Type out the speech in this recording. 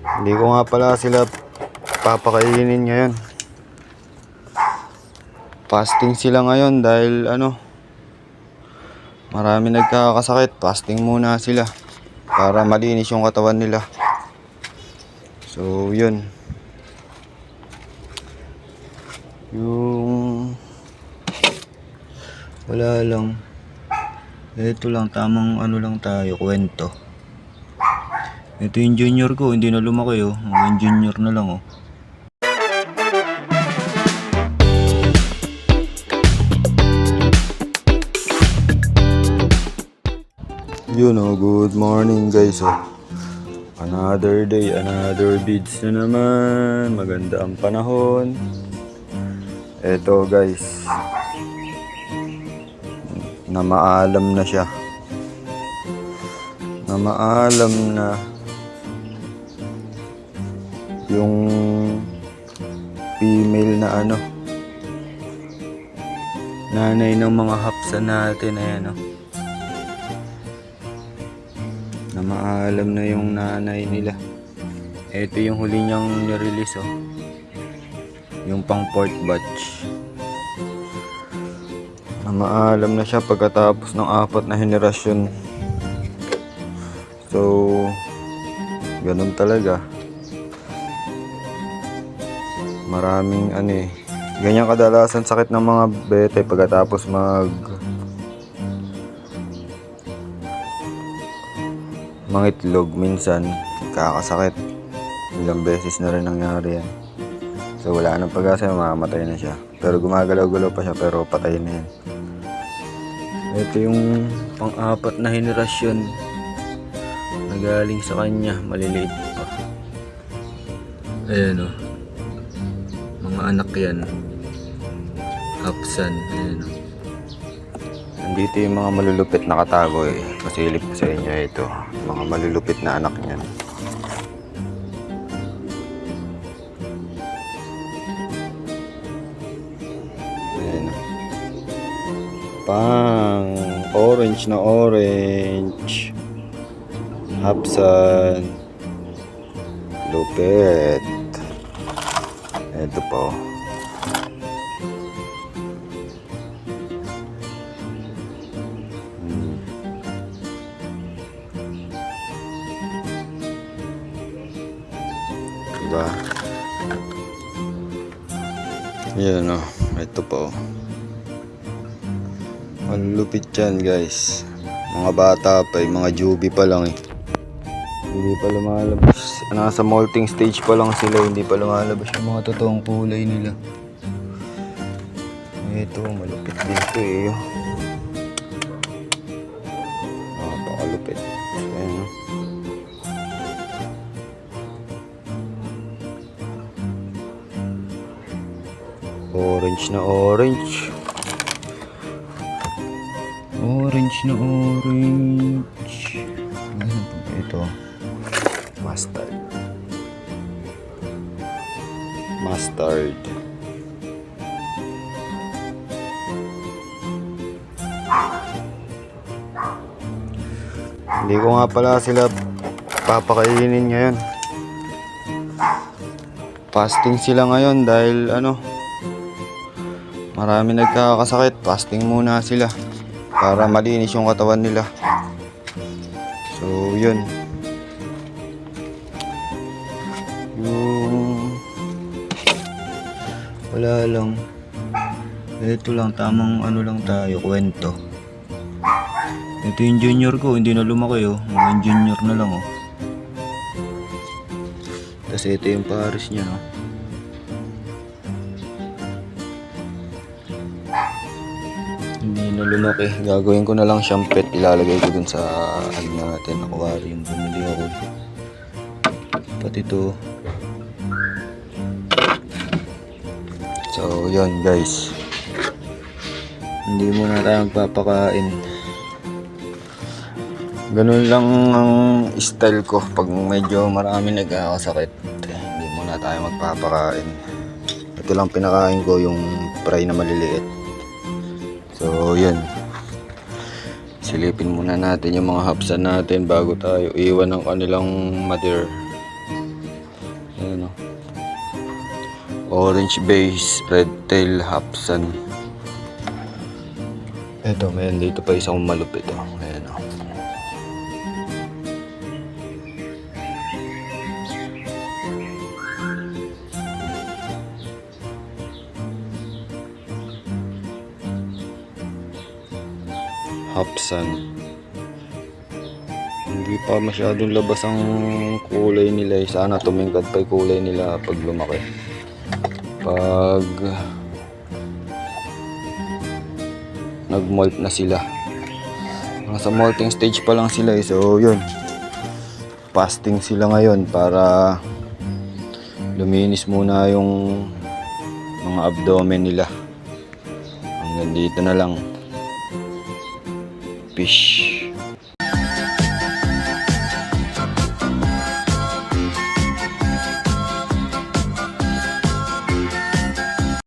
Hindi ko nga pala sila papakainin ngayon. Fasting sila ngayon dahil marami nagkakasakit. Fasting muna sila para malinis yung katawan nila. So yun. Yung wala lang. Ito lang, tamang lang tayo, kwento. Ito yung junior ko, hindi na lumaki Yung junior na lang Yun good morning guys Another day, another beads na naman. Maganda ang panahon. Eto guys, na maalam na siya. Na maalam na yung female na nanay ng mga hapsan natin na maalam na yung nanay nila. Ito yung huli niyang nirelease yung pang fourth batch. Na maalam na siya pagkatapos ng 4 na henerasyon. So ganun talaga. Maraming ganyan kadalasan sakit ng mga bete pagkatapos mangitlog. Minsan kakasakit, ilang beses na rin nangyari yan. So wala nang pag-asa, mamamatay na siya. Pero gumagalaw-galaw pa siya, pero patay na yan. Ito yung pang-4 na henerasyon na galing sa kanya, maliliit pa. Ayan mga anak yan, hapsan. Ayan nandito yung mga malulupit na katago Pasilip ko sa inyo ito, mga malulupit na anak niyan. Ayan pang orange na orange, hapsan, lupit. Ito po. Diba? Yan ito po. Ang lupit yan guys. Mga bata pa mga juvie pa lang Hindi pa lumalabas. Nasa molting stage pa lang sila. Hindi pa lumalabas yung mga totoong kulay nila. Ito malupit dito Napakalupit. Ayan orange na orange. Orange na orange. Ano po ito? Mustard. Hindi ko nga pala sila papakainin ngayon. Fasting sila ngayon dahil marami nagkakasakit. Fasting muna sila para malinis yung katawan nila. So yun. Wala lang. Ito lang, tamang lang tayo, kwento. Ito yung junior ko, hindi na lumaki Mga junior na lang Tapos ito yung pares niya Hindi na lumaki. Gagawin ko na lang siyang pet. Ilalagay ko dun sa natin, aquarium. Bumili ako. Pati ito. So yun guys, hindi muna tayo magpapakain. Ganun lang ang style ko pag medyo marami nagkakasakit. Hindi muna tayo magpapakain. Ito lang pinakain ko, yung fry na maliliit. So yun, silipin muna natin yung mga hapsan natin bago tayo iwan ng kanilang mother. Orange base, red tail, Hapsan. Eto, mayroon dito pa isang malupit. Ayan o. Hapsan. Hindi pa masyadong labas ang kulay nila. Sana tumingkad pa yung kulay nila pag lumaki. Pag nag-molt na sila. Nasa molting stage pa lang sila. So yun. Fasting sila ngayon para luminis muna yung mga abdomen nila. Hanggang dito na lang. Fish.